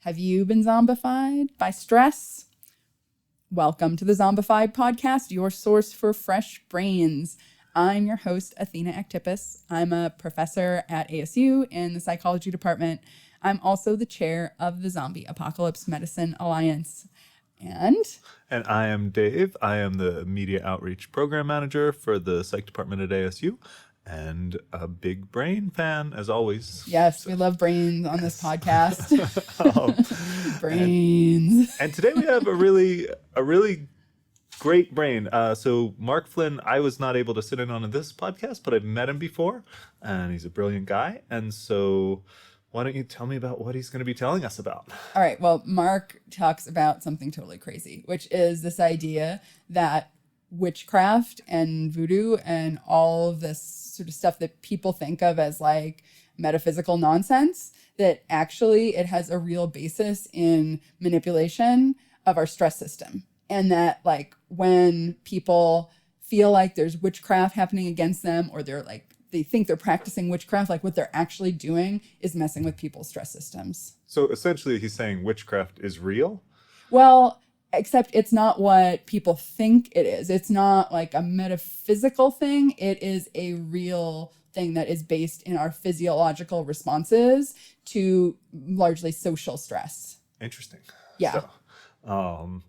Have you been zombified by stress? Welcome to the Zombified Podcast, your source for fresh brains. I'm your host, Athena Actipus. I'm a professor at ASU in the psychology department. I'm also the chair of the Zombie Apocalypse Medicine Alliance. And I am Dave. I am the Media Outreach Program Manager for the Psych Department at ASU and a big brain fan, as always. Yes, we love brains on this podcast. Brains. And today we have a really great brain. So Mark Flinn, I was not able to sit in on this podcast, but I've met him before, and he's a brilliant guy. And so why don't you tell me about what he's going to be telling us about? All right. Well, Mark talks about something totally crazy, which is this idea that witchcraft and voodoo and all of this sort of stuff that people think of as like metaphysical nonsense, that actually it has a real basis in manipulation of our stress system. And that like when people feel like there's witchcraft happening against them, or they think they're practicing witchcraft, like what they're actually doing is messing with people's stress systems. So essentially he's saying witchcraft is real? Well, except it's not what people think it is. It's not like a metaphysical thing. It is a real thing that is based in our physiological responses to largely social stress. Interesting. Yeah. So,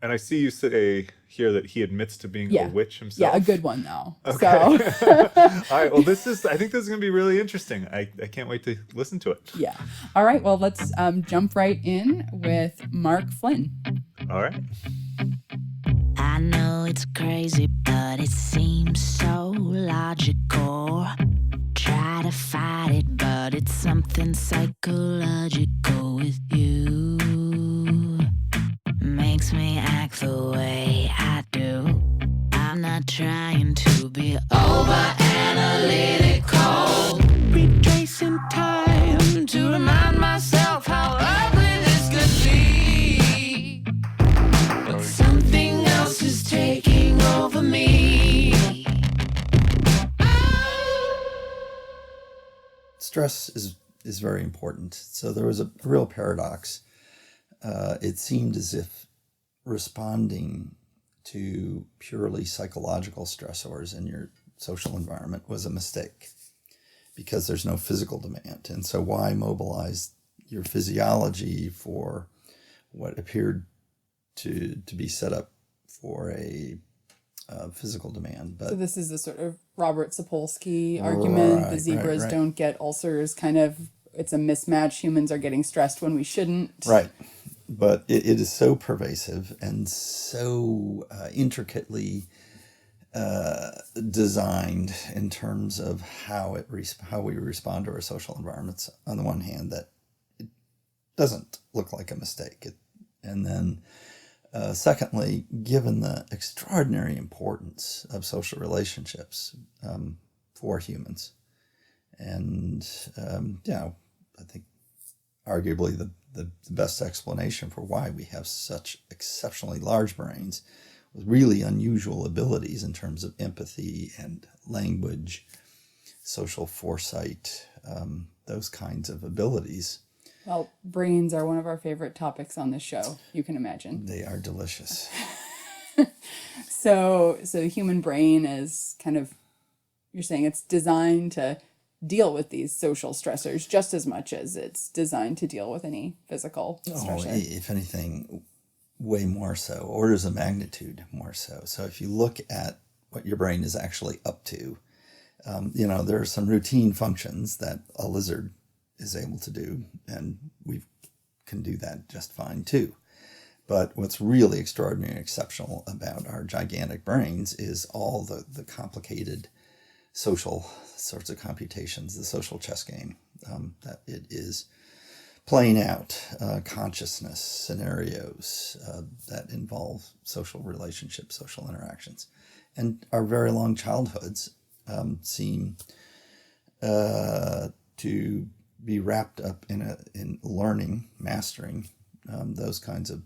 and I see you say here that he admits to being a witch himself. Yeah, a good one though. Okay. So. All right. Well, I think this is going to be really interesting. I can't wait to listen to it. Yeah. All right. Well, let's jump right in with Mark Flinn. All right. I know it's crazy, but it seems so logical. Try to fight it, but it's something psychological with you. Makes me act the way I do. I'm not trying to be over analytical. Retracing time to remind myself how ugly this could be. But something else is taking over me. Stress is very important. So there was a real paradox. It seemed as if responding to purely psychological stressors in your social environment was a mistake because there's no physical demand. And so why mobilize your physiology for what appeared to be set up for a physical demand? So this is the sort of Robert Sapolsky argument. Right, the zebras right. don't get ulcers, kind of. It's a mismatch. Humans are getting stressed when we shouldn't. Right. But it is so pervasive and so intricately designed in terms of how we respond to our social environments, on the one hand, that it doesn't look like a mistake. And then secondly, given the extraordinary importance of social relationships for humans, and I think arguably the best explanation for why we have such exceptionally large brains with really unusual abilities in terms of empathy and language, social foresight, those kinds of abilities. Well, brains are one of our favorite topics on this show, you can imagine. They are delicious. So the human brain is kind of, you're saying it's designed to deal with these social stressors just as much as it's designed to deal with any physical stressor. If anything, way more so, orders of magnitude more so. So if you look at what your brain is actually up to, there are some routine functions that a lizard is able to do, and we can do that just fine too. But what's really extraordinary and exceptional about our gigantic brains is all the complicated social sorts of computations, the social chess game that it is playing out, consciousness scenarios that involve social relationships, social interactions. And our very long childhoods seem to be wrapped up in learning, mastering those kinds of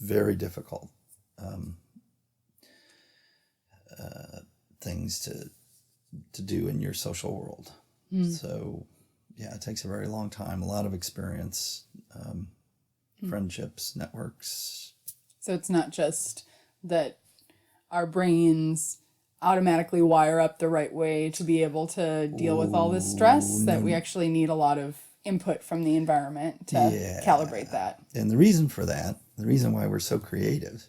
very difficult things to do in your social world. So yeah, it takes a very long time, a lot of experience, friendships, networks. So it's not just that our brains automatically wire up the right way to be able to deal with all this stress, that we actually need a lot of input from the environment to calibrate that. And the reason for that, the reason why we're so creative,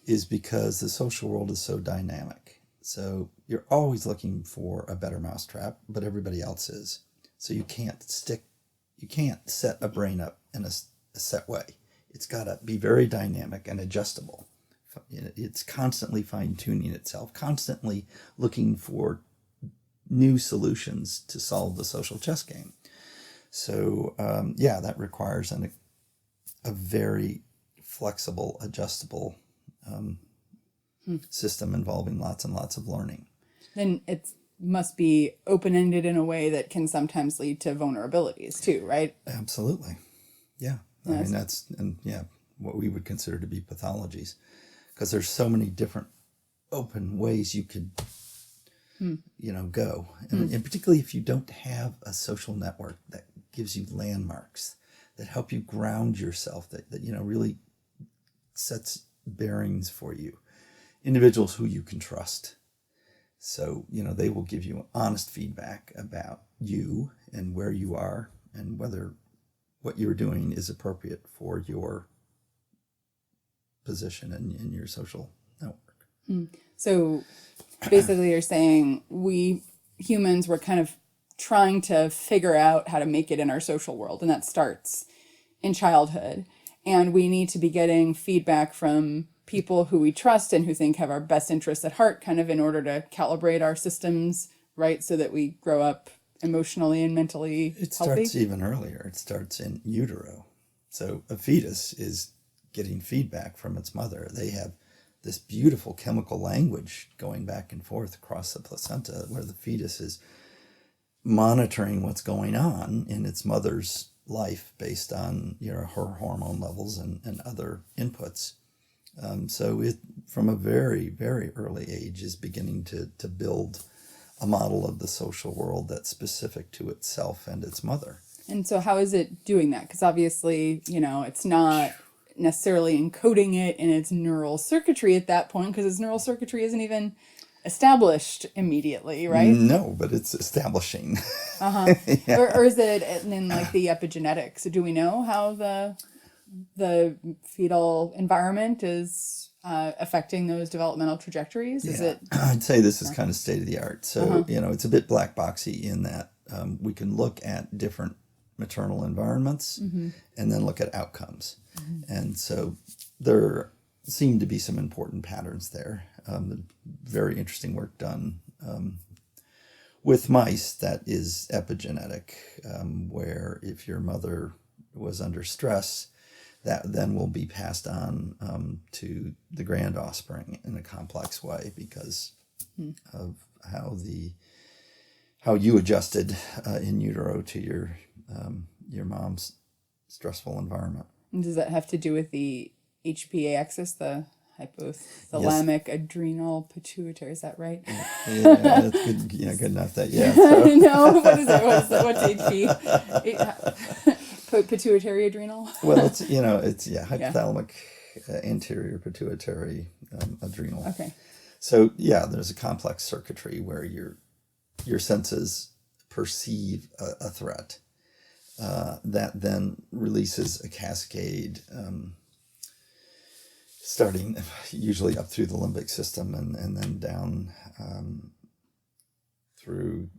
is because the social world is so dynamic. So you're always looking for a better mousetrap, but everybody else is. So you can't set a brain up in a set way. It's got to be very dynamic and adjustable. It's constantly fine-tuning itself, constantly looking for new solutions to solve the social chess game. So, that requires a very flexible, adjustable system involving lots and lots of learning. Then it must be open-ended in a way that can sometimes lead to vulnerabilities too, right? Absolutely. Yeah. I mean, that's what we would consider to be pathologies, because there's so many different open ways you could, go. And particularly if you don't have a social network that gives you landmarks that help you ground yourself, that really sets bearings for you. Individuals who you can trust. So, they will give you honest feedback about you and where you are and whether what you're doing is appropriate for your position in your social network. So basically you're saying we humans were kind of trying to figure out how to make it in our social world, and that starts in childhood. And we need to be getting feedback from people who we trust and who think have our best interests at heart, kind of in order to calibrate our systems, right? So that we grow up emotionally and mentally healthy. It starts even earlier. It starts in utero. So a fetus is getting feedback from its mother. They have this beautiful chemical language going back and forth across the placenta, where the fetus is monitoring what's going on in its mother's life based on her hormone levels and other inputs. So it, from a very, very early age, is beginning to build a model of the social world that's specific to itself and its mother. And so how is it doing that? Because obviously, it's not necessarily encoding it in its neural circuitry at that point, because its neural circuitry isn't even established immediately, right? No, but it's establishing. Yeah. Or is it in like the epigenetics? Do we know how the fetal environment is affecting those developmental trajectories? Is it? I'd say this is kind of state of the art. So, it's a bit black boxy in that we can look at different maternal environments and then look at outcomes. And so there seem to be some important patterns there. Very interesting work done with mice that is epigenetic, where if your mother was under stress, that then will be passed on to the grand offspring in a complex way because of how you adjusted in utero to your mom's stressful environment. And does that have to do with the HPA axis, the hypothalamic adrenal pituitary? Is that right? Yeah, that's good. Good enough. So. No, what is it? What's HP? Pituitary adrenal. Well, it's hypothalamic anterior pituitary adrenal. Okay. So there's a complex circuitry where your senses perceive a threat that then releases a cascade. Starting usually up through the limbic system and then down through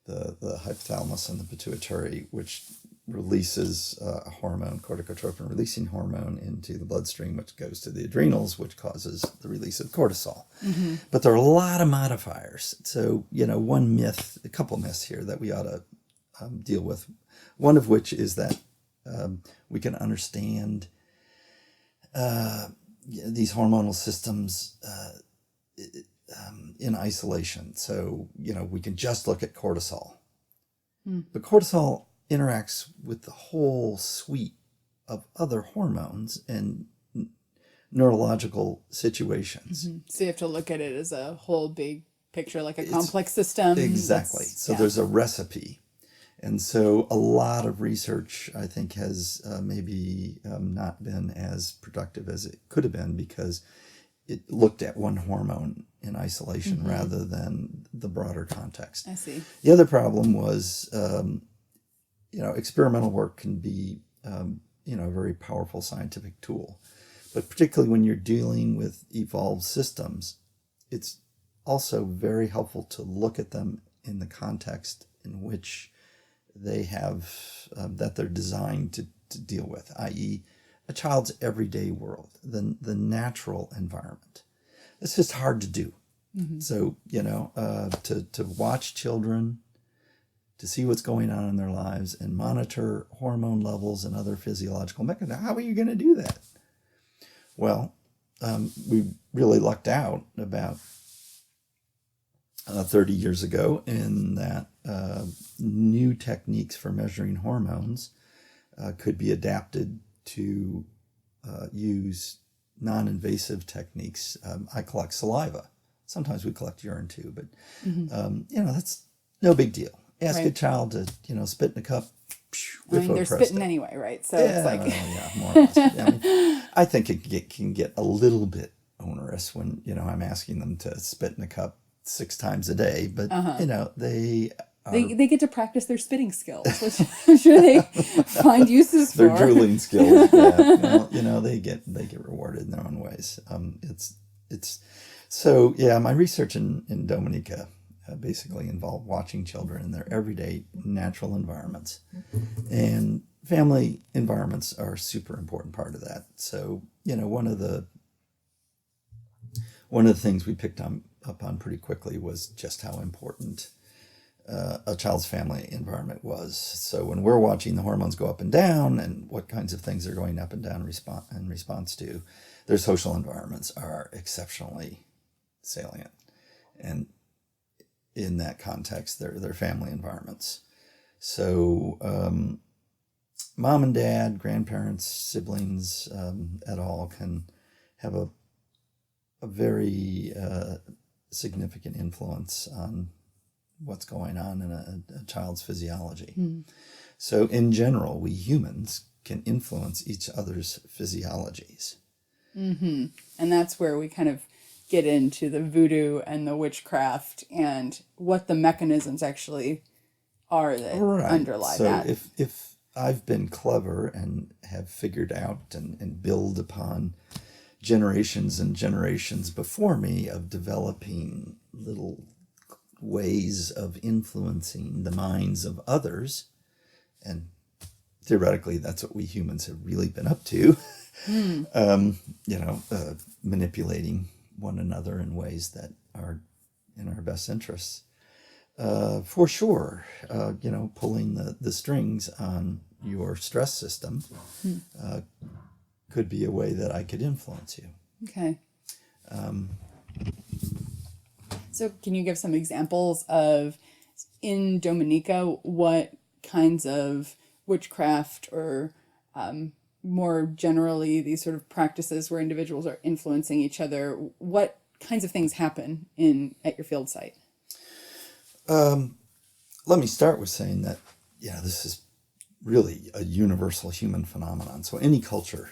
the hypothalamus and the pituitary, which releases a hormone, corticotropin releasing hormone, into the bloodstream, which goes to the adrenals, which causes the release of cortisol. But there are a lot of modifiers. So, a couple myths here that we ought to deal with. One of which is that we can understand these hormonal systems in isolation. So, we can just look at cortisol. But cortisol interacts with the whole suite of other hormones and neurological situations. So you have to look at it as a whole big picture, like a complex system. Exactly. So there's a recipe. And so a lot of research, I think, has maybe not been as productive as it could have been because it looked at one hormone in isolation rather than the broader context. I see. The other problem was, experimental work can be, a very powerful scientific tool. But particularly when you're dealing with evolved systems, it's also very helpful to look at them in the context in which they have, that they're designed to deal with, i.e., a child's everyday world, the natural environment. It's just hard to do. So, to watch children, to see what's going on in their lives and monitor hormone levels and other physiological mechanisms, how are you going to do that? Well, we really lucked out about 30 years ago in that new techniques for measuring hormones could be adapted to use non-invasive techniques. I collect saliva. Sometimes we collect urine too, but that's no big deal. Ask a child to spit in a cup. They're spitting anyway, right? So it's like more or less. I think it can get a little bit onerous when I'm asking them to spit in a cup 6 times a day, but they get to practice their spitting skills, which I'm sure they find uses for. Their drooling skills, yeah. They get rewarded in their own ways. My research in Dominica basically involved watching children in their everyday natural environments, and family environments are a super important part of that. So one of the things we picked up on pretty quickly was just how important a child's family environment was. So when we're watching the hormones go up and down and what kinds of things they're going up and down in response to, their social environments are exceptionally salient. And in that context, they're family environments. So mom and dad, grandparents, siblings, et al. Can have a very significant influence on what's going on in a child's physiology. So in general, we humans can influence each other's physiologies. And that's where we kind of get into the voodoo and the witchcraft and what the mechanisms actually are that underlie that. So if I've been clever and have figured out and build upon generations and generations before me of developing little ways of influencing the minds of others, and theoretically that's what we humans have really been up to, manipulating one another in ways that are in our best interests. For sure, pulling the strings on your stress system could be a way that I could influence you. Okay. So can you give some examples of, in Dominica, what kinds of witchcraft or more generally these sort of practices where individuals are influencing each other, what kinds of things happen at your field site? Let me start with saying that, this is really a universal human phenomenon. So any culture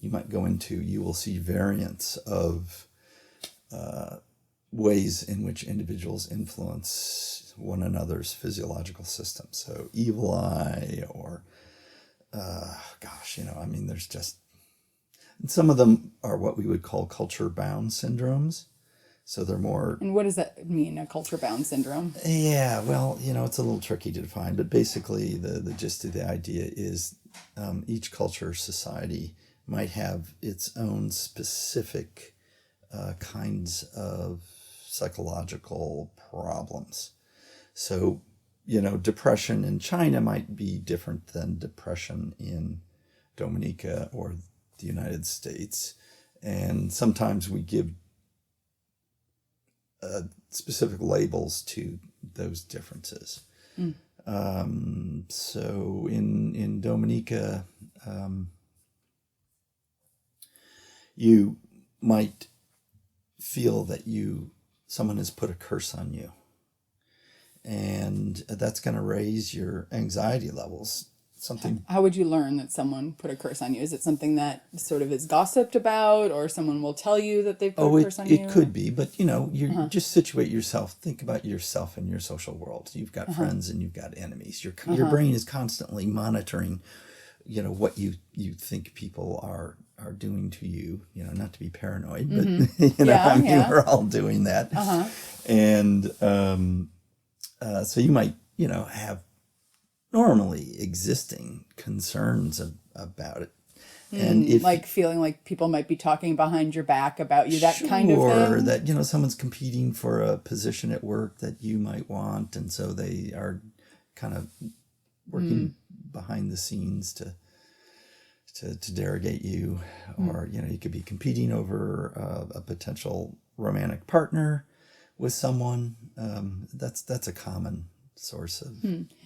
you might go into, you will see variants of ways in which individuals influence one another's physiological system. So evil eye or, there's just, and some of them are what we would call culture-bound syndromes. So they're more... And what does that mean, a culture-bound syndrome? Yeah, well, it's a little tricky to define, but basically the gist of the idea is each culture, society might have its own specific kinds of psychological problems. So, depression in China might be different than depression in Dominica or the United States. And sometimes we give specific labels to those differences. So in Dominica, you might feel that someone has put a curse on you. and that's going to raise your anxiety levels. Something. How would you learn that someone put a curse on you? Is it something that sort of is gossiped about, or someone will tell you that they've put a curse on you? It could be, but you just situate yourself. Think about yourself in your social world. You've got friends and you've got enemies. Your brain is constantly monitoring, what you think people are doing to you. Not to be paranoid, but we're all doing that. And so you might have normally existing concerns about it. And if like feeling like people might be talking behind your back about you, that kind of thing. Or that, someone's competing for a position at work that you might want. And so they are kind of working behind the scenes to derogate you. Or, you could be competing over a potential romantic partner with someone. That's a common source of.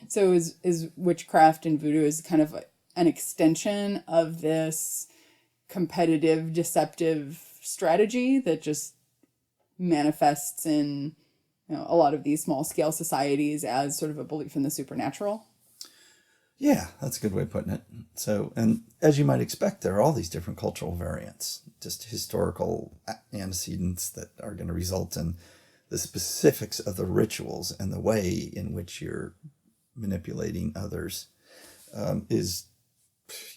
So is witchcraft and voodoo is kind of an extension of this competitive, deceptive strategy that just manifests in a lot of these small scale societies as sort of a belief in the supernatural? Yeah, that's a good way of putting it. So, and as you might expect, there are all these different cultural variants, just historical antecedents that are going to result in the specifics of the rituals and the way in which you're manipulating others is,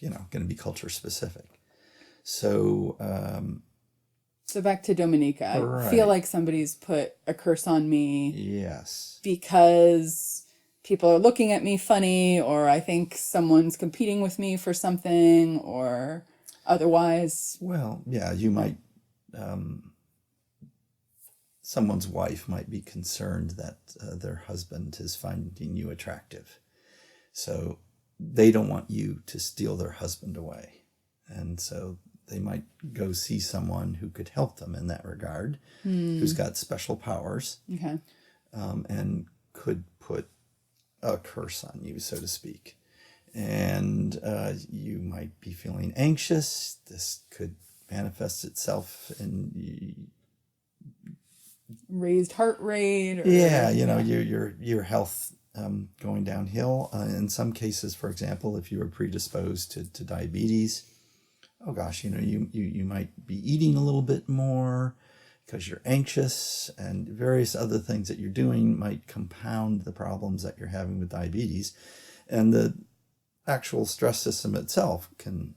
going to be culture specific. So, so back to Dominica. I feel like somebody's put a curse on me. Yes. Because people are looking at me funny, or I think someone's competing with me for something, or otherwise. Well, yeah, you might. Someone's wife might be concerned that their husband is finding you attractive. So they don't want you to steal their husband away. And so they might go see someone who could help them in that regard, who's got special powers, and could put a curse on you, so to speak. And you might be feeling anxious. This could manifest itself in raised heart rate, or, your health going downhill. In some cases, for example, if you were predisposed to diabetes, you might be eating a little bit more because you're anxious, and various other things that you're doing might compound the problems that you're having with diabetes. And the actual stress system itself can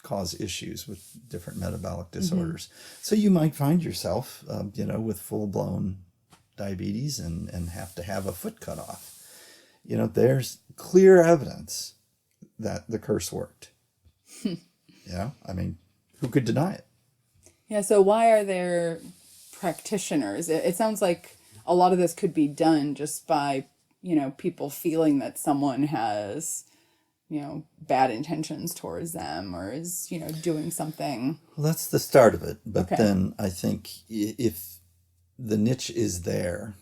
cause issues with different metabolic disorders. So you might find yourself, with full-blown diabetes and have to have a foot cut off. There's clear evidence that the curse worked. Who could deny it? Yeah, so why are there practitioners? It sounds like a lot of this could be done just by, people feeling that someone has bad intentions towards them, or is, doing something. Well, that's the start of it. But then I think if the niche is there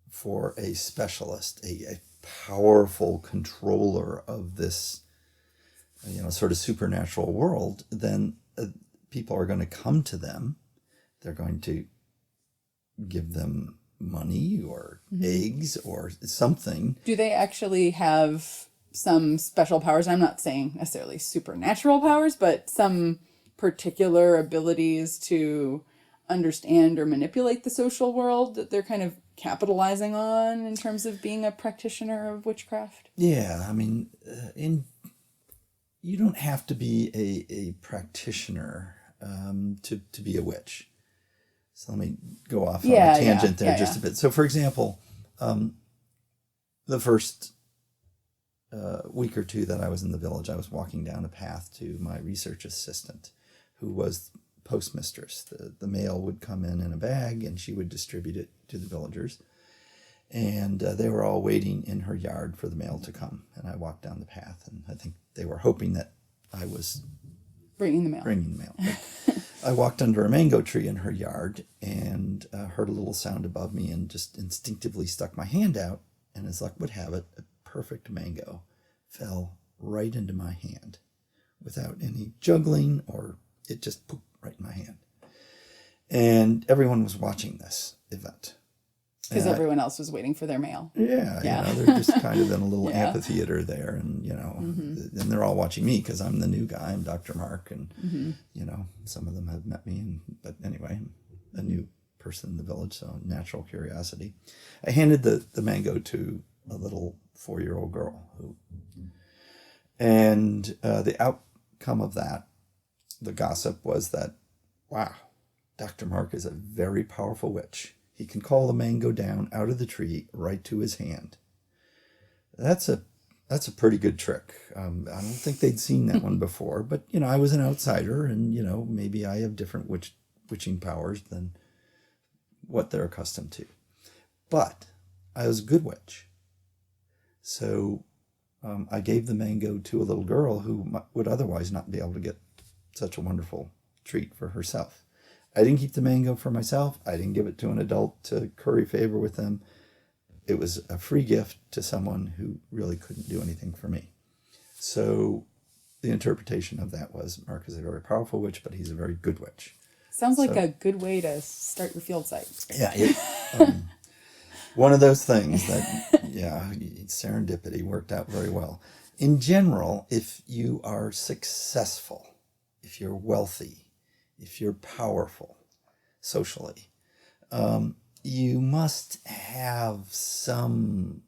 for a specialist, a powerful controller of this, sort of supernatural world, then people are going to come to them. They're going to give them money or eggs or something. Do they actually have some special powers? I'm not saying necessarily supernatural powers, but some particular abilities to understand or manipulate the social world that they're kind of capitalizing on in terms of being a practitioner of witchcraft? Yeah, you don't have to be a practitioner to be a witch. So let me go off on a tangent there just a bit. So, for example, the first week or two that I was in the village, I was walking down a path to my research assistant, who was postmistress. The mail would come in a bag, and she would distribute it to the villagers. And they were all waiting in her yard for the mail to come. And I walked down the path, and I think they were hoping that I was bringing the mail. I walked under a mango tree in her yard and heard a little sound above me, and just instinctively stuck my hand out. And as luck would have it, a perfect mango fell right into my hand without any juggling, or it just pooped right in my hand. And everyone was watching this event. Because everyone else was waiting for their mail. Yeah. They're just kind of in a little amphitheater there, and and they're all watching me because I'm the new guy. I'm Dr. Mark, and some of them have met me, but anyway, a new person in the village, so natural curiosity. I handed the mango to a little 4-year-old girl and the outcome of that, the gossip, was that, wow, Dr. Mark is a very powerful witch. He can call the mango down out of the tree right to his hand. That's a pretty good trick. I don't think they'd seen that one before, but I was an outsider, and maybe I have different witching powers than what they're accustomed to. But I was a good witch. So I gave the mango to a little girl who would otherwise not be able to get such a wonderful treat for herself. I didn't keep the mango for myself. I didn't give it to an adult to curry favor with them. It was a free gift to someone who really couldn't do anything for me. So the interpretation of that was, Mark is a very powerful witch, but he's a very good witch. Sounds like a good way to start your field site. Yeah. One of those things that, serendipity worked out very well. In general, if you are successful, if you're wealthy, if you're powerful socially, you must have some,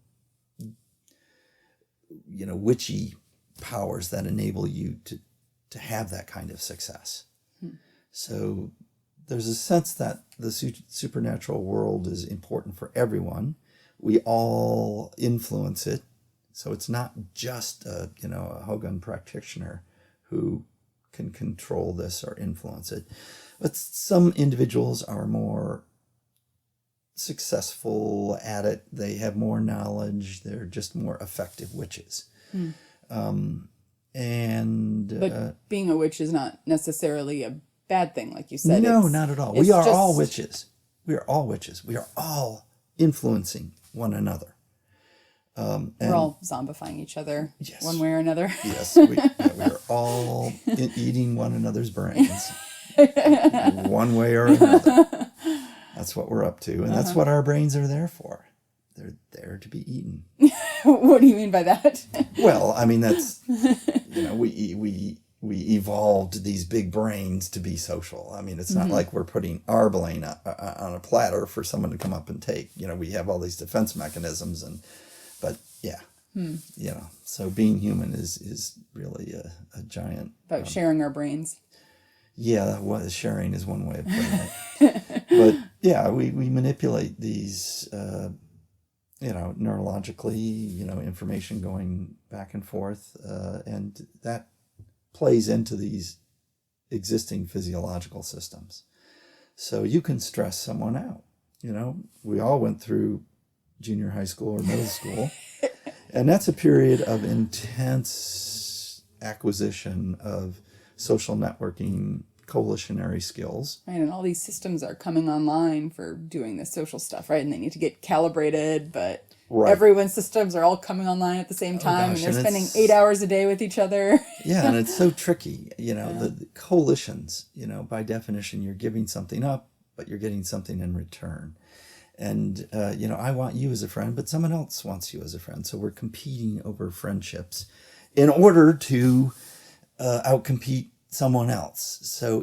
witchy powers that enable you to have that kind of success. So there's a sense that the supernatural world is important for everyone. We all influence it. So it's not just a Hogan practitioner who can control this or influence it. But some individuals are more successful at it. They have more knowledge. They're just more effective witches. But being a witch is not necessarily a bad thing, like you said. No, not at all. We are all witches. We are all witches. We are all influencing one another. We're all zombifying each other, one way or another. Yes, we are all eating one another's brains, one way or another. That's what we're up to, and that's what our brains are there for. They're there to be eaten. What do you mean by that? Well, I mean, that's, we evolved these big brains to be social. I mean, it's not like we're putting our brain on a platter for someone to come up and take. We have all these defense mechanisms, but so being human is really a giant. About sharing our brains. Yeah, sharing is one way of putting it. But yeah, we manipulate these, neurologically, information going back and forth, and that plays into these existing physiological systems. So you can stress someone out. We all went through junior high school or middle school, and that's a period of intense acquisition of social networking, coalitionary skills. Right, and all these systems are coming online for doing this social stuff, right? And they need to get calibrated, but everyone's systems are all coming online at the same time, and they're spending 8 hours a day with each other. Yeah, and it's so tricky. The coalitions, by definition, you're giving something up, but you're getting something in return. And, I want you as a friend, but someone else wants you as a friend. So we're competing over friendships in order to outcompete someone else. So,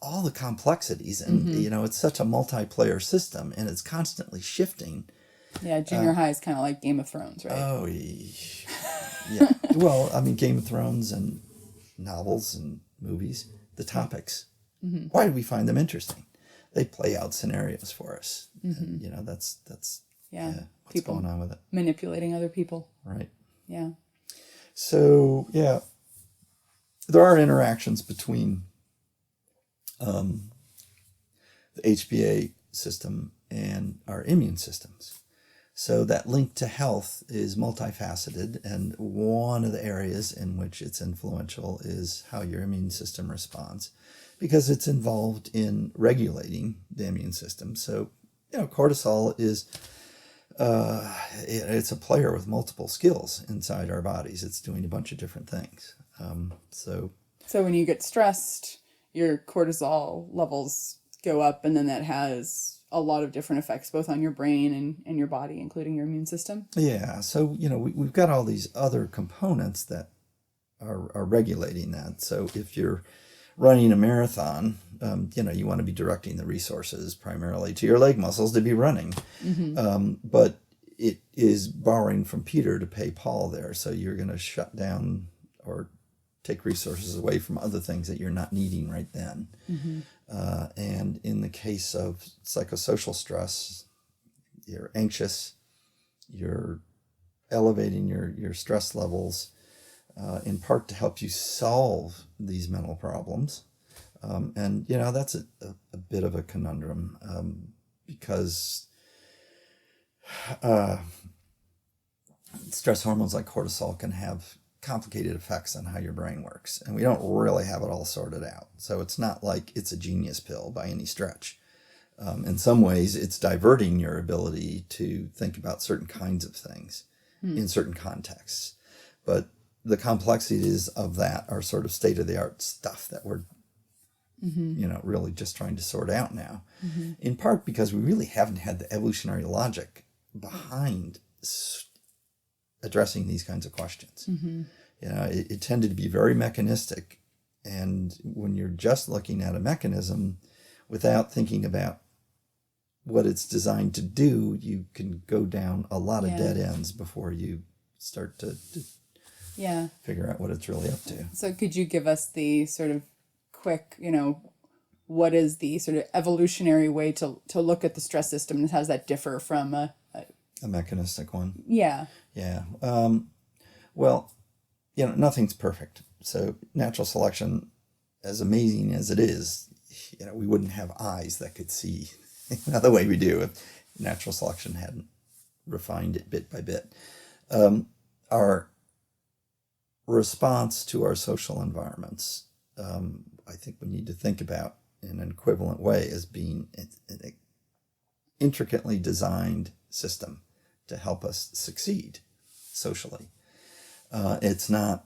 all the complexities, and, it's such a multiplayer system, and it's constantly shifting. Yeah, junior high is kind of like Game of Thrones, right? Oh, yeah. Well, I mean, Game of Thrones and novels and movies, the topics. Why do we find them interesting? They play out scenarios for us. And, that's what's people going on with it. Manipulating other people. Right. Yeah. So, there are interactions between the HPA system and our immune systems. So that link to health is multifaceted, and one of the areas in which it's influential is how your immune system responds, because it's involved in regulating the immune system. So, cortisol is it's a player with multiple skills inside our bodies. It's doing a bunch of different things. So when you get stressed, your cortisol levels go up, and then that has a lot of different effects, both on your brain and your body, including your immune system. Yeah. So, we've got all these other components that are regulating that. So if you're running a marathon, you want to be directing the resources primarily to your leg muscles to be running. But it is borrowing from Peter to pay Paul there. So you're going to shut down or take resources away from other things that you're not needing right then. And in the case of psychosocial stress, you're anxious, you're elevating your stress levels, in part to help you solve these mental problems. And, that's a bit of a conundrum because stress hormones like cortisol can have complicated effects on how your brain works. And we don't really have it all sorted out. So it's not like it's a genius pill by any stretch. In some ways, it's diverting your ability to think about certain kinds of things in certain contexts. But the complexities of that are sort of state-of-the-art stuff that we're, really just trying to sort out now. In part because we really haven't had the evolutionary logic behind addressing these kinds of questions. It tended to be very mechanistic. And when you're just looking at a mechanism without thinking about what it's designed to do, you can go down a lot of dead ends before you start to figure out what it's really up to. So could you give us the sort of quick, what is the sort of evolutionary way to look at the stress system, and how does that differ from a mechanistic one? Yeah. Yeah. Well, nothing's perfect. So natural selection, as amazing as it is, we wouldn't have eyes that could see the way we do if natural selection hadn't refined it bit by bit. Our response to our social environments, I think we need to think about in an equivalent way as being an intricately designed system to help us succeed socially. It's not,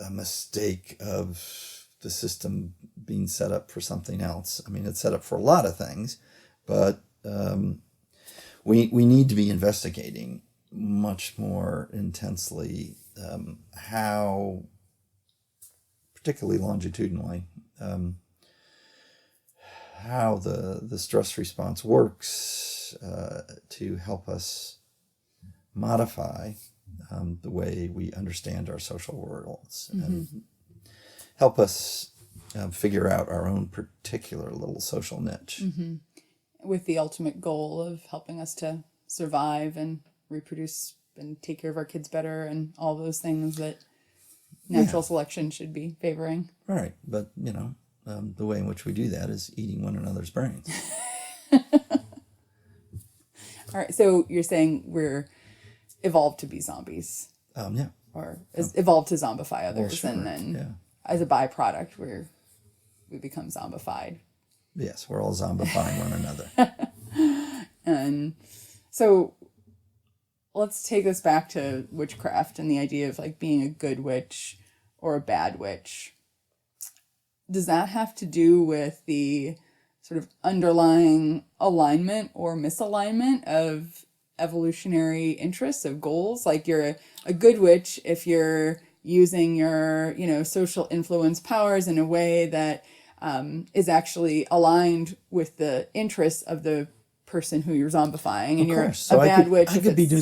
a mistake of the system being set up for something else. I mean, it's set up for a lot of things, but we need to be investigating much more intensely how, particularly longitudinally, how the stress response works to help us modify the way we understand our social worlds and help us figure out our own particular little social niche. With the ultimate goal of helping us to survive and reproduce and take care of our kids better and all those things that natural selection should be favoring. Right. But, the way in which we do that is eating one another's brains. All right. So you're saying we're evolved to be zombies. Yeah. Or evolved to zombify others. Well, sure. And then as a byproduct, we become zombified. Yes, we're all zombifying one another. And so let's take this back to witchcraft and the idea of like being a good witch or a bad witch. Does that have to do with the sort of underlying alignment or misalignment of evolutionary interests, of goals? Like you're a good witch if you're using your, social influence powers in a way that is actually aligned with the interests of the person who you're zombifying, and you're a bad witch. I could be doing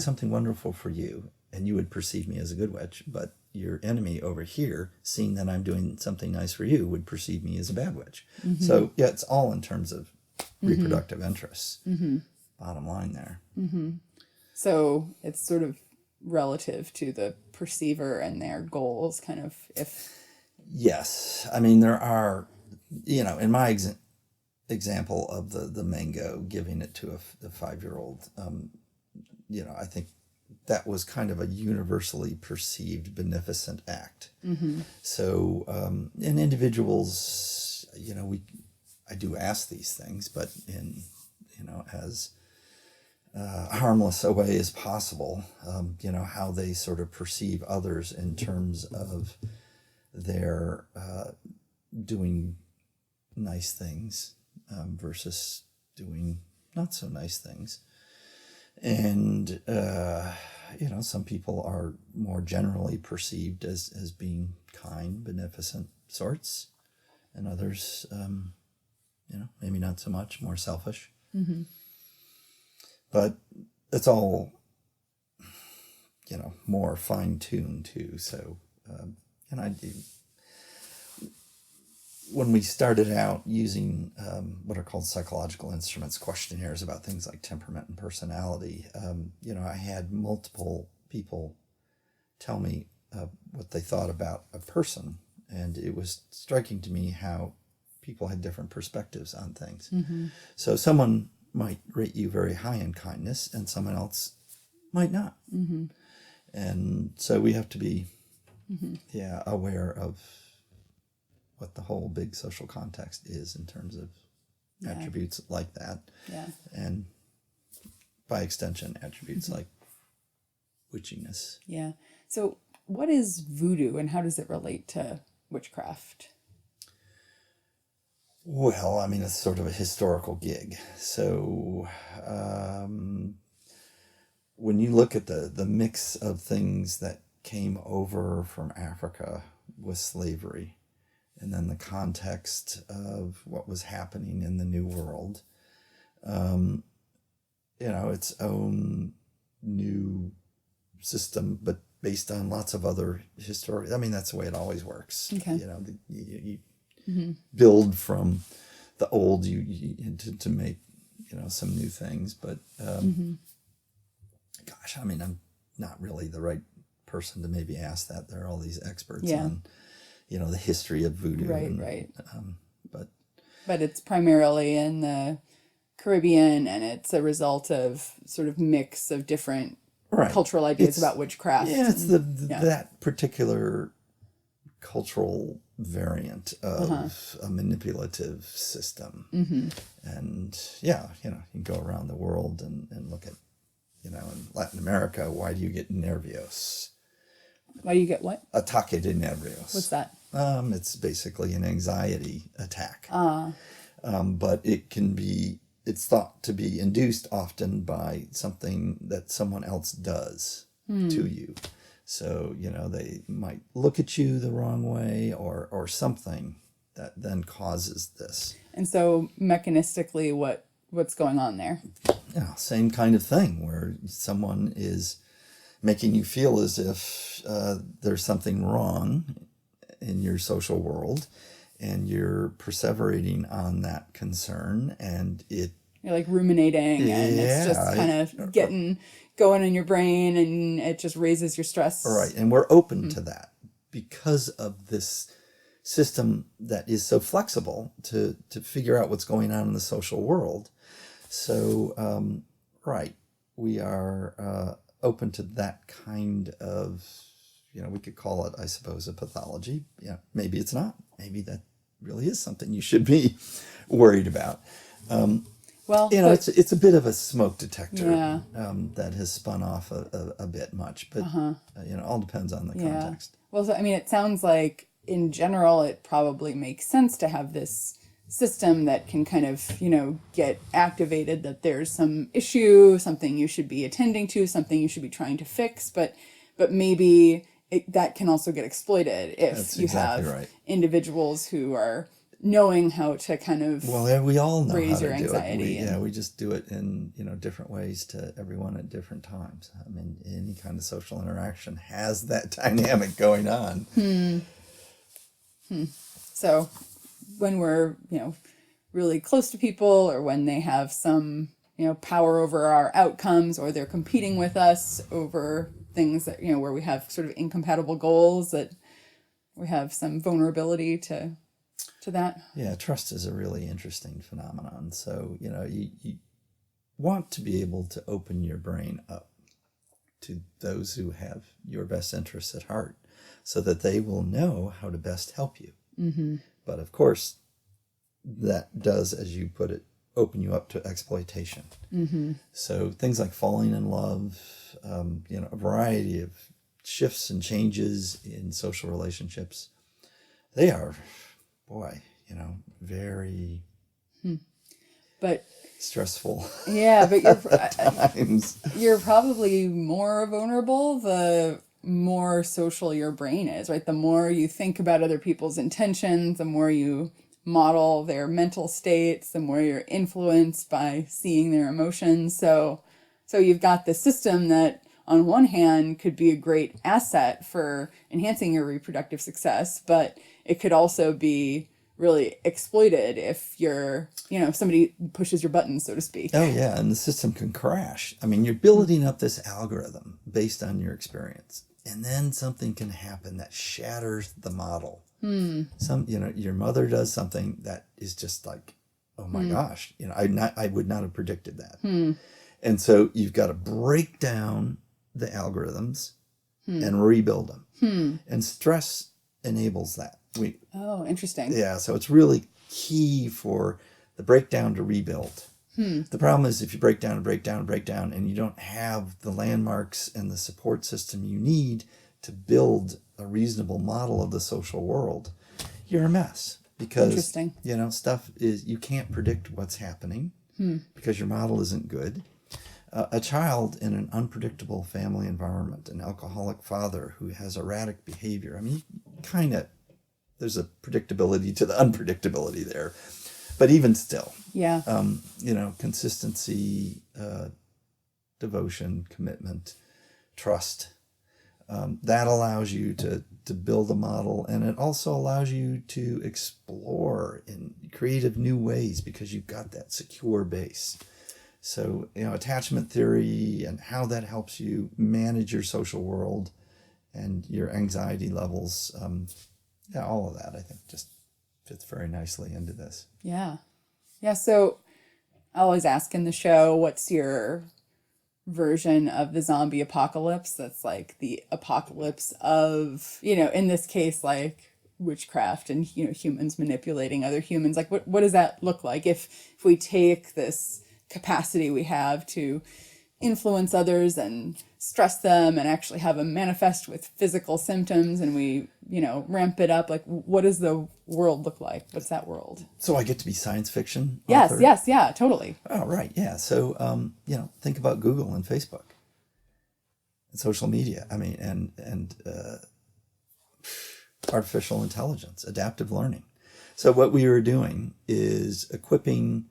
something wonderful for you, and you would perceive me as a good witch, but your enemy over here, seeing that I'm doing something nice for you, would perceive me as a bad witch. So it's all in terms of reproductive interests. Bottom line there. So it's sort of relative to the perceiver and their goals, kind of. Yes. I mean, there are, in my example of the mango, giving it to a 5-year-old, I think that was kind of a universally perceived beneficent act. So in individuals, I do ask these things, but in, as harmless a way as possible, how they sort of perceive others in terms of their doing nice things versus doing not so nice things. And, some people are more generally perceived as being kind, beneficent sorts, and others, maybe not so much, more selfish. Mm-hmm. But it's all, more fine-tuned too. So, when we started out using what are called psychological instruments, questionnaires about things like temperament and personality, I had multiple people tell me what they thought about a person. And it was striking to me how people had different perspectives on things. Mm-hmm. So someone might rate you very high in kindness and someone else might not. Mm-hmm. And so we have to be, mm-hmm. aware of what the whole big social context is in terms of attributes like that. Yeah. And by extension, attributes like witchiness. Yeah. So what is voodoo and how does it relate to witchcraft? Well, it's sort of a historical gig. So when you look at the mix of things that came over from Africa with slavery, and then the context of what was happening in the New World, its own new system, but based on lots of other historic. That's the way it always works. Okay. You mm-hmm. build from the old to make some new things. But mm-hmm. gosh, I'm not really the right person to maybe ask that. There are all these experts Yeah. on the history of voodoo. Right. But it's primarily in the Caribbean, and it's a result of sort of mix of different cultural ideas about witchcraft. Yeah, it's that particular cultural variant of a manipulative system. Mm-hmm. And you go around the world and look at, in Latin America, why do you get nervios? Why do you get what? Ataque de nervios. What's that? It's basically an anxiety attack. But it's thought to be induced often by something that someone else does to you. So, they might look at you the wrong way or something that then causes this. And so mechanistically, what's going on there? Yeah, same kind of thing where someone is making you feel as if there's something wrong in your social world, and you're perseverating on that concern, and you're like ruminating, and it's just kind of getting going in your brain, and it just raises your stress. Right, and we're open to that because of this system that is so flexible to figure out what's going on in the social world. So, we are open to that kind of, we could call it, I suppose, a pathology. Yeah, maybe it's not. Maybe that really is something you should be worried about. It's a bit of a smoke detector that has spun off a bit much, but all depends on the context. Well, so, it sounds like in general, it probably makes sense to have this system that can kind of, get activated, that there's some issue, something you should be attending to, something you should be trying to fix, but maybe that can also get exploited if That's you exactly have right. individuals who are knowing how to kind of we all know raise how to your do anxiety. it. We just do it in different ways to everyone at different times. Any kind of social interaction has that dynamic going on. So when we're, really close to people, or when they have some, power over our outcomes, or they're competing with us over things that, where we have sort of incompatible goals, that we have some vulnerability to that. Yeah, trust is a really interesting phenomenon. So, you want to be able to open your brain up to those who have your best interests at heart so that they will know how to best help you. Mm-hmm. But of course, that does, as you put it, open you up to exploitation. Mm-hmm. So things like falling in love, a variety of shifts and changes in social relationships, they are, very But stressful. yeah, but times. you're probably more vulnerable the more social your brain is, right? The more you think about other people's intentions, the more you model their mental states, the more you're influenced by seeing their emotions. So you've got this system that on one hand could be a great asset for enhancing your reproductive success, but it could also be really exploited if you're, if somebody pushes your buttons, so to speak. Oh yeah, and the system can crash. I mean, you're building up this algorithm based on your experience, and then something can happen that shatters the model. Your mother does something that is just like, oh my gosh, I would not have predicted that. And so you've got to break down the algorithms and rebuild them. And stress enables that. Oh, interesting. Yeah, so it's really key for the breakdown to rebuild. The problem is if you break down, and you don't have the landmarks and the support system you need to build a reasonable model of the social world, you're a mess. Because, stuff is, you can't predict what's happening because your model isn't good. A child in an unpredictable family environment, an alcoholic father who has erratic behavior, I mean, there's a predictability to the unpredictability there. But even still, consistency, devotion, commitment, trust, that allows you to build a model, and it also allows you to explore in creative new ways because you've got that secure base. So, attachment theory and how that helps you manage your social world and your anxiety levels, all of that, I think, just fits very nicely into this. Yeah. Yeah, so I always ask in the show, what's your version of the zombie apocalypse? That's like the apocalypse of, in this case, like witchcraft and, humans manipulating other humans. Like, what does that look like if we take this capacity we have to influence others and stress them and actually have them manifest with physical symptoms, and we, ramp it up? Like, what does the world look like? What's that world? So I get to be science fiction author? Yes, yeah, totally. Oh, right, yeah. So, think about Google and Facebook and social media. I mean, and artificial intelligence, adaptive learning. So what we were doing is equipping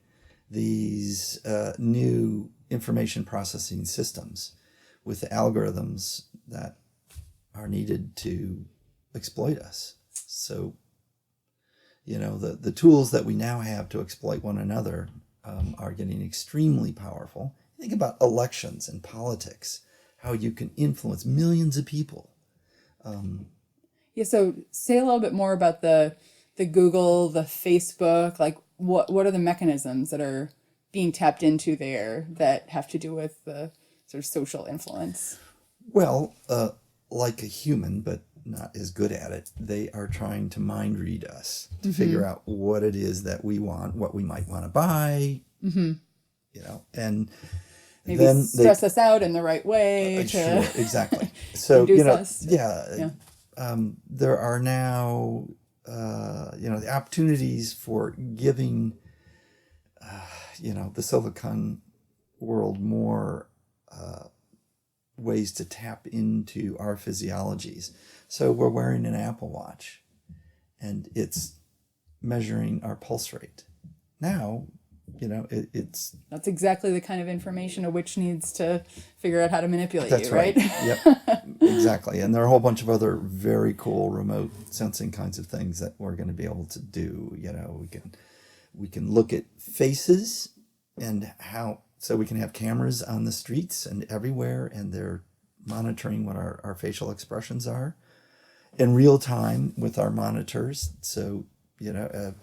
these new information processing systems with the algorithms that are needed to exploit us. So, the tools that we now have to exploit one another are getting extremely powerful. Think about elections and politics, how you can influence millions of people. So say a little bit more about the Google, the Facebook, like what are the mechanisms that are being tapped into there that have to do with the sort of social influence? Well, like a human, but not as good at it, they are trying to mind read us to figure out what it is that we want, what we might want to buy, and maybe then stress us out in the right way. Sure, exactly. So, there are now, the opportunities for giving, the Silicon world more ways to tap into our physiologies. So we're wearing an Apple Watch, and it's measuring our pulse rate. Now, it's... That's exactly the kind of information a witch needs to figure out how to manipulate you, right? Yep, exactly. And there are a whole bunch of other very cool remote sensing kinds of things that we're going to be able to do. We can look at faces and so we can have cameras on the streets and everywhere, and they're monitoring what our facial expressions are in real time with our monitors. So, I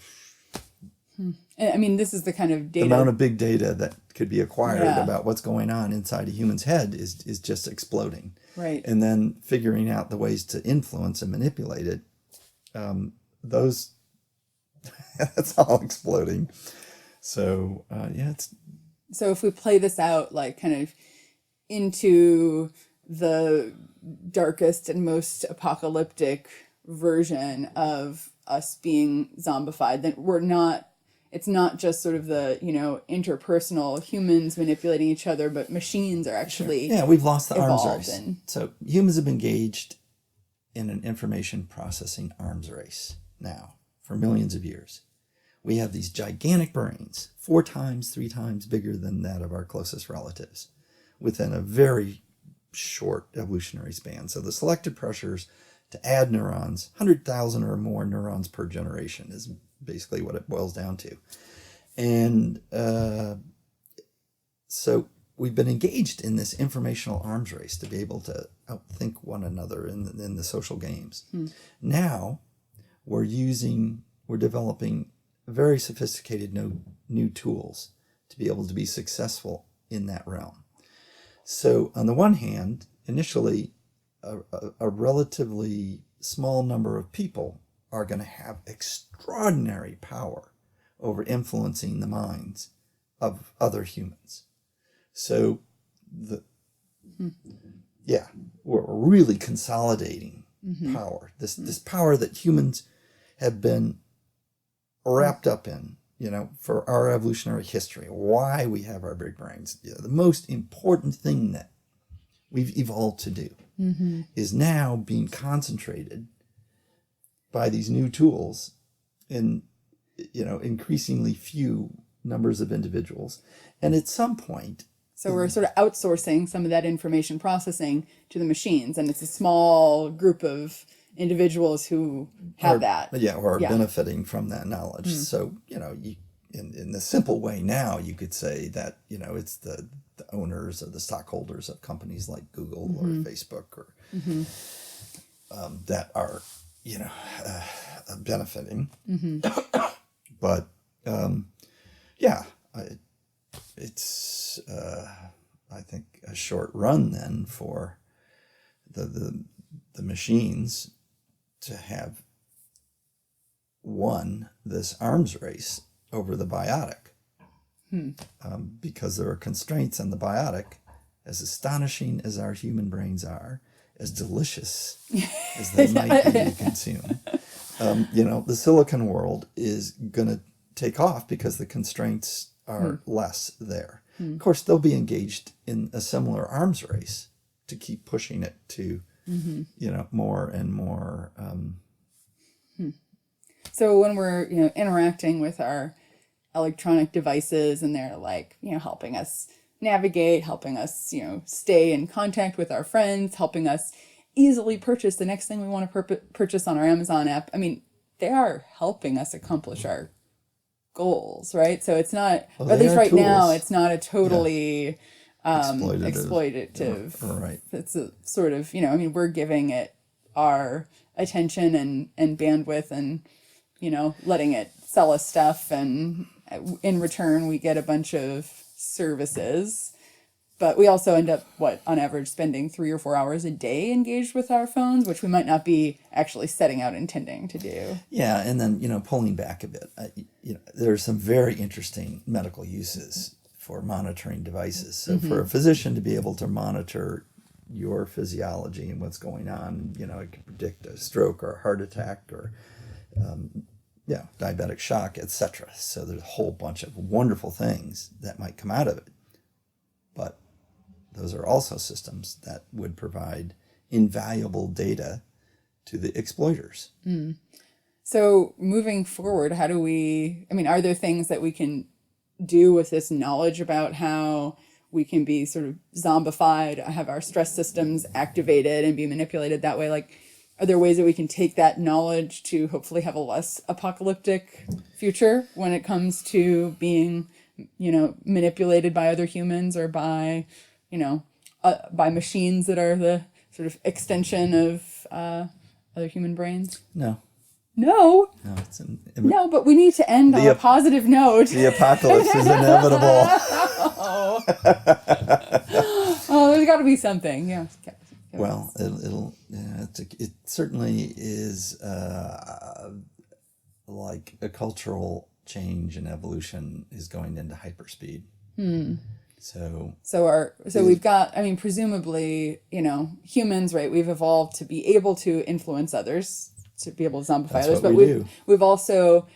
mean, this is the kind of data. The amount of big data that could be acquired about what's going on inside a human's head is just exploding. Right. And then figuring out the ways to influence and manipulate it, that's all exploding. So, So if we play this out, like kind of into the darkest and most apocalyptic version of us being zombified, then it's not just sort of the, interpersonal humans manipulating each other, but machines are actually Yeah, we've lost the arms evolved race. and- So humans have engaged in an information processing arms race now for millions of years. We have these gigantic brains, 4 times, 3 times bigger than that of our closest relatives, within a very short evolutionary span. So the selected pressures to add neurons, 100,000 or more neurons per generation is basically what it boils down to. And so we've been engaged in this informational arms race to be able to outthink one another in the social games. Now we're developing very sophisticated new tools to be able to be successful in that realm. So on the one hand, initially, a relatively small number of people are going to have extraordinary power over influencing the minds of other humans. So we're really consolidating power. This power that humans have been wrapped up in, for our evolutionary history, why we have our big brains. The most important thing that we've evolved to do is now being concentrated by these new tools in, increasingly few numbers of individuals. And at some point, so we're sort of outsourcing some of that information processing to the machines, and it's a small group of individuals who have that. Or are benefiting from that knowledge. So, in the simple way now, you could say that, it's the owners or the stockholders of companies like Google or Facebook or that are, benefiting. But, it's, I think, a short run then for the machines to have won this arms race over the biotic. Because there are constraints on the biotic, as astonishing as our human brains are, as delicious as they might be to consume. The silicon world is going to take off because the constraints are less there. Of course, they'll be engaged in a similar arms race to keep pushing it to, more and more. So when we're, interacting with our electronic devices and they're like, helping us navigate, helping us, stay in contact with our friends, helping us easily purchase the next thing we want to purchase on our Amazon app. I mean, they are helping us accomplish our goals, right? So it's not, at least right now, it's not a totally exploitative. Right. It's a sort of, we're giving it our attention and bandwidth and, letting it sell us stuff. And in return, we get a bunch of services. But we also end up, on average, spending 3 or 4 hours a day engaged with our phones, which we might not be actually setting out intending to do. Yeah, and then, pulling back a bit, there are some very interesting medical uses for monitoring devices. So for a physician to be able to monitor your physiology and what's going on, it can predict a stroke or a heart attack or, diabetic shock, etc. So there's a whole bunch of wonderful things that might come out of it. But those are also systems that would provide invaluable data to the exploiters. So moving forward, are there things that we can do with this knowledge about how we can be sort of zombified, have our stress systems activated and be manipulated that way? Like, are there ways that we can take that knowledge to hopefully have a less apocalyptic future when it comes to being, manipulated by other humans or by, by machines that are the sort of extension of other human brains? No. No, but we need to end on a positive note. The apocalypse is inevitable. Oh, there's got to be something. Yeah. Well, it certainly is like a cultural change and evolution is going into hyperspeed. So we've got, presumably, humans, right? We've evolved to be able to influence others, to be able to zombify others, but we've also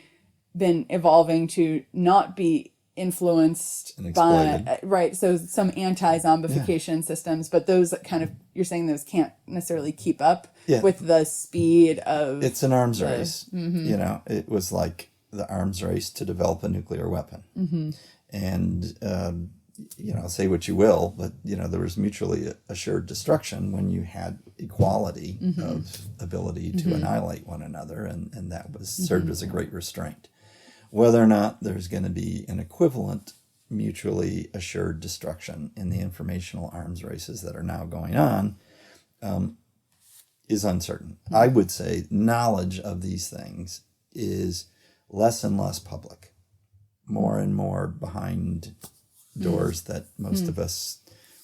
been evolving to not be influenced And by exploited. right, so some anti-zombification systems, but those kind of, you're saying those can't necessarily keep up Yeah. with the speed of It's an arms race. You know, it was like the arms race to develop a nuclear weapon. And, you know, say what you will, but, you know, there was mutually assured destruction when you had equality of ability to annihilate one another. And that was served as a great restraint. Whether or not there's going to be an equivalent mutually assured destruction in the informational arms races that are now going on is uncertain. I would say knowledge of these things is less and less public, more and more behind doors that most of us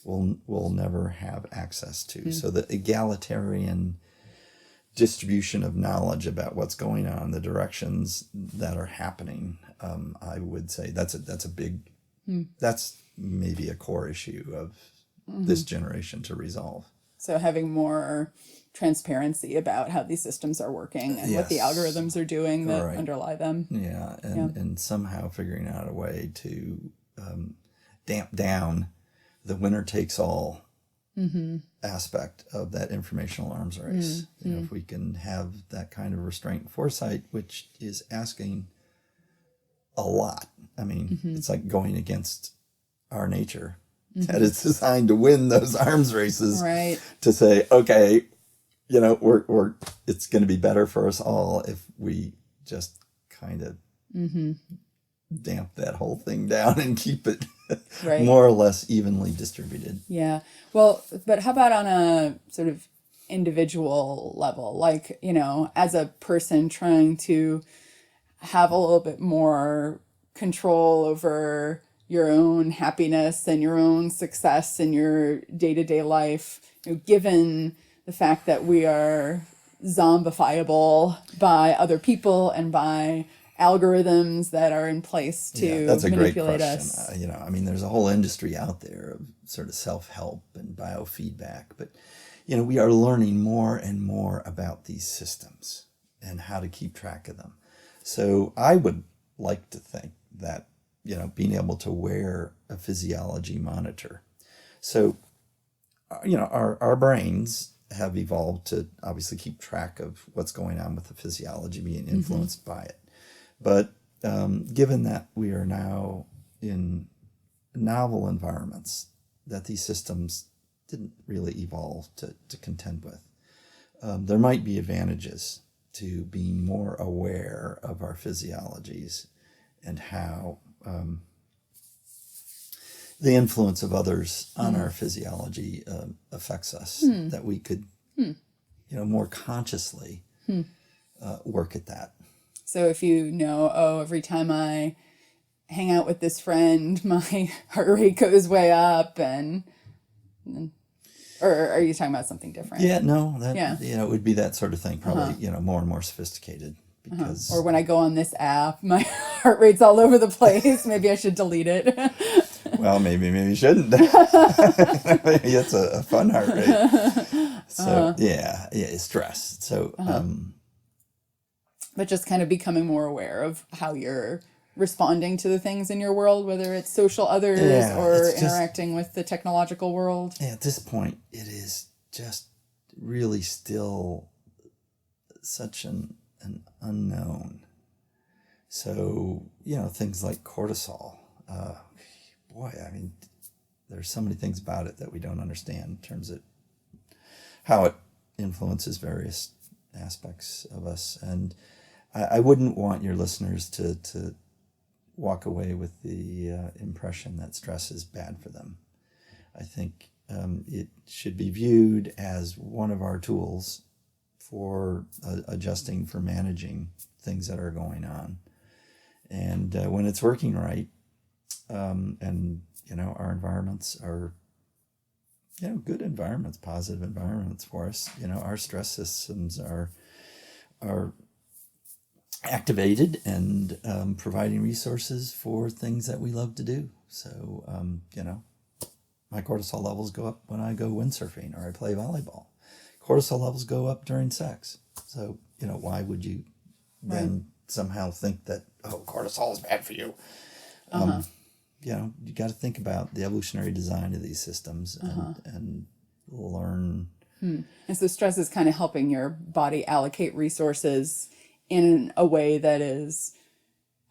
will never have access to. So the egalitarian distribution of knowledge about what's going on, the directions that are happening, I would say that's a big, that's maybe a core issue of this generation to resolve. so having more transparency about how these systems are working and what the Yes. algorithms are doing that Right. underlie them. Yeah, and somehow figuring out a way to damp down the winner takes all aspect of that informational arms race. You know, if we can have that kind of restraint and foresight, which is asking a lot. I mean, it's like going against our nature that is designed to win those arms races. Right. To say, okay, you know, we're it's going to be better for us all if we just kind of damp that whole thing down and keep it Right. more or less evenly distributed. Yeah. Well, but how about on a sort of individual level? Like, you know, as a person trying to have a little bit more control over your own happiness and your own success in your day-to-day life, you know, given the fact that we are zombifiable by other people and by algorithms that are in place to That's a great manipulate question. us. You know, I mean, there's a whole industry out there of sort of self-help and biofeedback, but you know, we are learning more and more about these systems and how to keep track of them. So I would like to think that, you know, being able to wear a physiology monitor. So, you know, our brains have evolved to obviously keep track of what's going on with the physiology, being influenced by it. But given that we are now in novel environments that these systems didn't really evolve to contend with, there might be advantages to being more aware of our physiologies and how the influence of others on our physiology affects us, that we could, you know, more consciously work at that. So if you know, oh, every time I hang out with this friend, my heart rate goes way up, or are you talking about something different? Yeah, no, that, Yeah. you know, it would be that sort of thing, probably, you know, more and more sophisticated because, Or when I go on this app, my heart rate's all over the place. Maybe I should delete it. well, maybe you shouldn't. Maybe it's a fun heart rate. So, yeah, stress. So, But just kind of becoming more aware of how you're responding to the things in your world, whether it's social others Yeah, or it's just- interacting with the technological world. yeah, at this point, it is just really still such an unknown. So, you know, things like cortisol, boy, I mean, there's so many things about it that we don't understand in terms of how it influences various aspects of us. And I wouldn't want your listeners to walk away with the impression that stress is bad for them. I think it should be viewed as one of our tools for adjusting, for managing things that are going on. And when it's working right, and, you know, our environments are, you know, good environments, positive environments for us, you know, our stress systems are activated and providing resources for things that we love to do. So, you know, my cortisol levels go up when I go windsurfing or I play volleyball. Cortisol levels go up during sex. So, you know, why would you then somehow think that, oh, cortisol is bad for you. You know, you got to think about the evolutionary design of these systems and learn. And so stress is kind of helping your body allocate resources in a way that is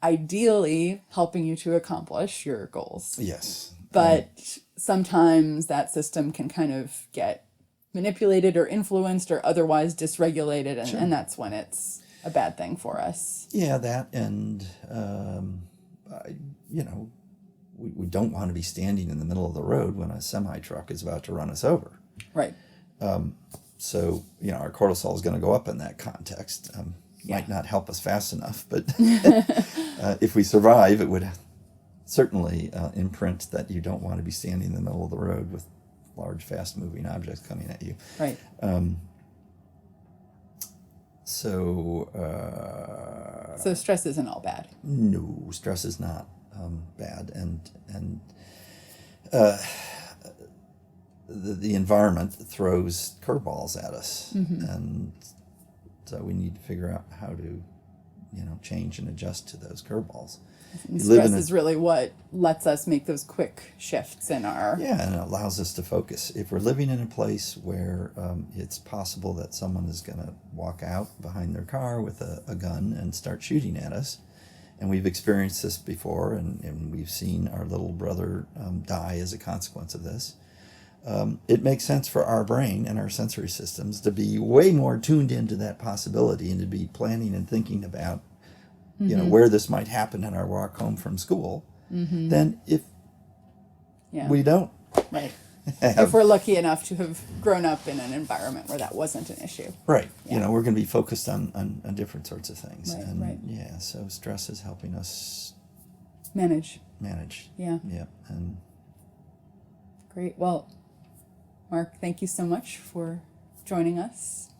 ideally helping you to accomplish your goals. Yes. But sometimes that system can kind of get manipulated or influenced or otherwise dysregulated, and that's when it's a bad thing for us. Yeah, that, and, you know, we don't want to be standing in the middle of the road when a semi-truck is about to run us over. Right. So, you know, our cortisol is going to go up in that context. Might not help us fast enough, but if we survive, it would certainly imprint that you don't want to be standing in the middle of the road with large, fast-moving objects coming at you. Right. So stress isn't all bad. No, stress is not bad, and the environment throws curveballs at us, and so we need to figure out how to, you know, change and adjust to those curveballs. Stress is really what lets us make those quick shifts in our... Yeah, and it allows us to focus. If we're living in a place where it's possible that someone is going to walk out behind their car with a gun and start shooting at us, and we've experienced this before, and we've seen our little brother die as a consequence of this, it makes sense for our brain and our sensory systems to be way more tuned into that possibility and to be planning and thinking about, you know, where this might happen in our walk home from school, than if we don't. Right. If we're lucky enough to have grown up in an environment where that wasn't an issue. Right. Yeah. You know, we're going to be focused on different sorts of things. Right, and right. yeah, so stress is helping us manage. Yeah. Yeah. And great. Well, Mark, thank you so much for joining us.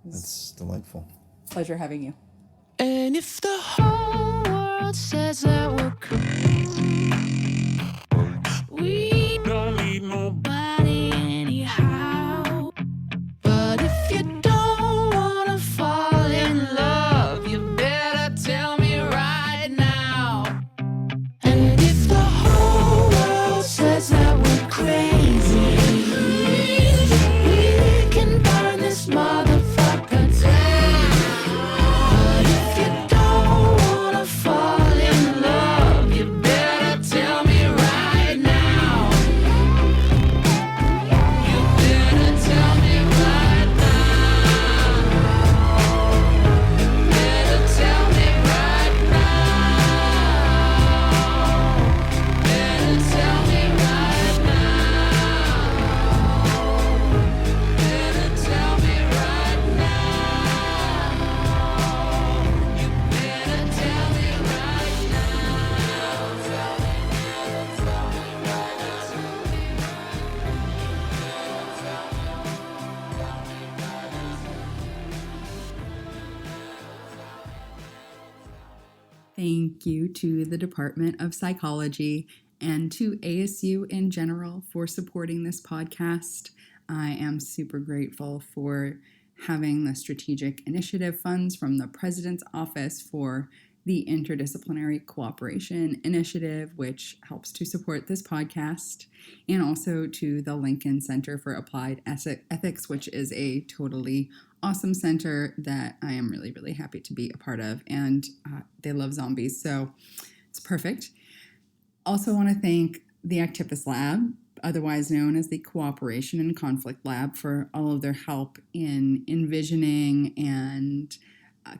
It's delightful. Pleasure having you. And if the whole world says that we're crazy, we don't need nobody anyhow. But if you don't wanna fall in love, you better tell me right now. And if the whole world says that we're crazy, we can burn this motherfucker down. Thank you to the Department of Psychology and to ASU in general for supporting this podcast. I am super grateful for having the Strategic Initiative funds from the President's Office for the Interdisciplinary Cooperation Initiative, which helps to support this podcast, and also to the Lincoln Center for Applied Ethics, which is a totally awesome center that I am really, really happy to be a part of, and they love zombies, so it's perfect. Also want to thank the Activist Lab, otherwise known as the Cooperation and Conflict Lab, for all of their help in envisioning and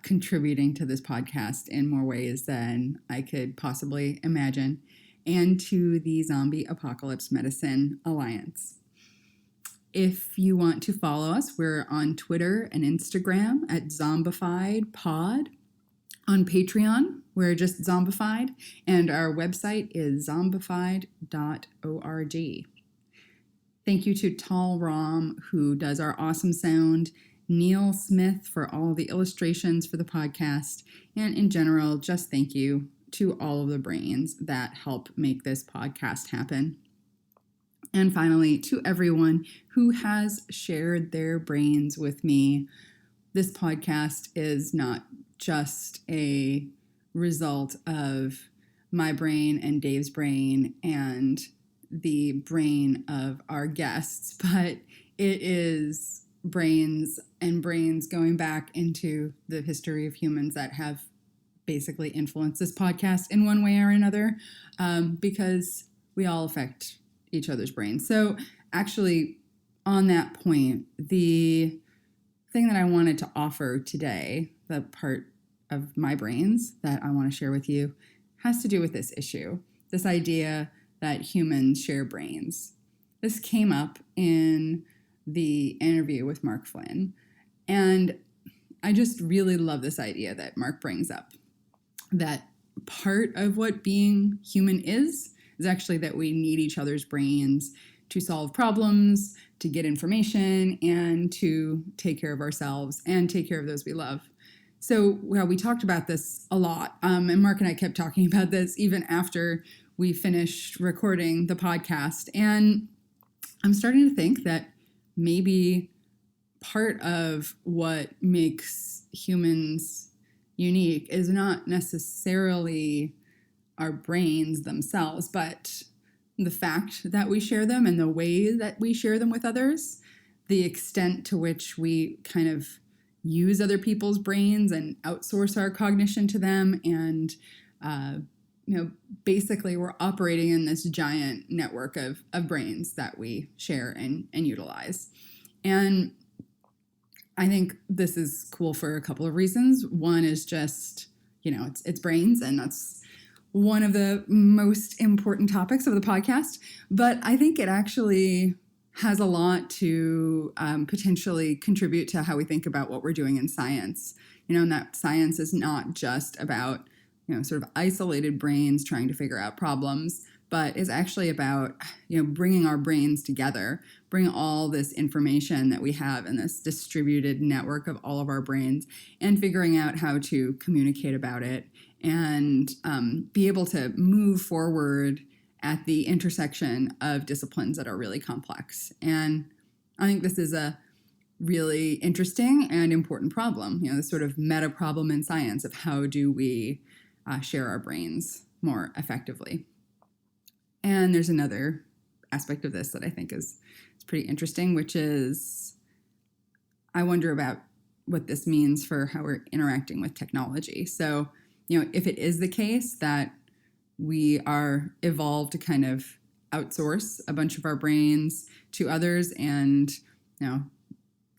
contributing to this podcast in more ways than I could possibly imagine, and to the Zombie Apocalypse Medicine Alliance. If you want to follow us, we're on Twitter and Instagram at Zombified Pod. On Patreon, we're just Zombified, and our website is zombified.org. Thank you to Tal Rom, who does our awesome sound, Neil Smith for all the illustrations for the podcast, and in general, just thank you to all of the brains that help make this podcast happen. And finally, to everyone who has shared their brains with me. This podcast is not just a result of my brain and Dave's brain and the brain of our guests, but it is brains and brains going back into the history of humans that have basically influenced this podcast in one way or another, because we all affect each other's brains. So actually, on that point, the thing that I wanted to offer today, the part of my brains that I want to share with you, has to do with this issue, this idea that humans share brains. This came up in the interview with Mark Flinn, and I just really love this idea that Mark brings up, that part of what being human is actually that we need each other's brains to solve problems, to get information, and to take care of ourselves and take care of those we love. So, well, we talked about this a lot, and Mark and I kept talking about this even after we finished recording the podcast. And I'm starting to think that maybe part of what makes humans unique is not necessarily our brains themselves, but the fact that we share them and the way that we share them with others, the extent to which we kind of use other people's brains and outsource our cognition to them. And, basically we're operating in this giant network of brains that we share and utilize. And I think this is cool for a couple of reasons. One is just, it's brains, and that's one of the most important topics of the podcast. But I think it actually has a lot to potentially contribute to how we think about what we're doing in science. And that science is not just about, sort of isolated brains trying to figure out problems, but is actually about, bringing our brains together, bring all this information that we have in this distributed network of all of our brains, and figuring out how to communicate about it and be able to move forward at the intersection of disciplines that are really complex. And I think this is a really interesting and important problem, this sort of meta problem in science of how do we share our brains more effectively. And there's another aspect of this that I think is pretty interesting, which is I wonder about what this means for how we're interacting with technology. So, if it is the case that we are evolved to kind of outsource a bunch of our brains to others and,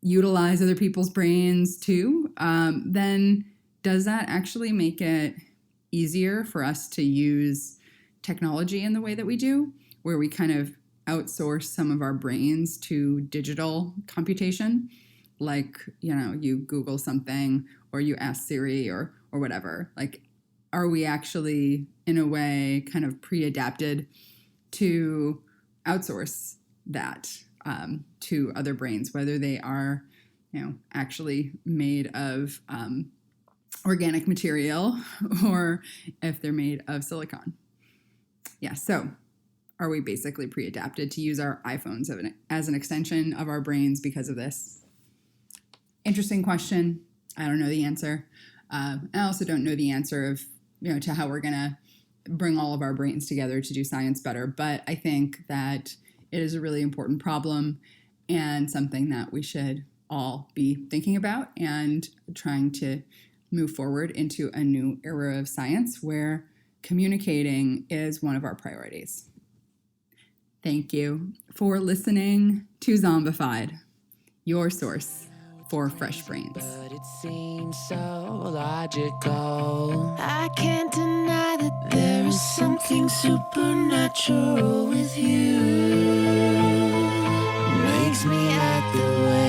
utilize other people's brains too, then does that actually make it easier for us to use technology in the way that we do, where we kind of outsource some of our brains to digital computation? Like, you Google something or you ask Siri or whatever. Like, are we actually, in a way, kind of pre-adapted to outsource that to other brains, whether they are, actually made of organic material or if they're made of silicon? Yeah, so are we basically pre-adapted to use our iPhones as an extension of our brains because of this? Interesting question. I don't know the answer. I also don't know the answer of, to how we're going to bring all of our brains together to do science better. But I think that it is a really important problem and something that we should all be thinking about and trying to move forward into a new era of science where communicating is one of our priorities. Thank you for listening to Zombified, your source for fresh brains. But it seems so logical. I can't deny that there is something supernatural with you. Makes me act the way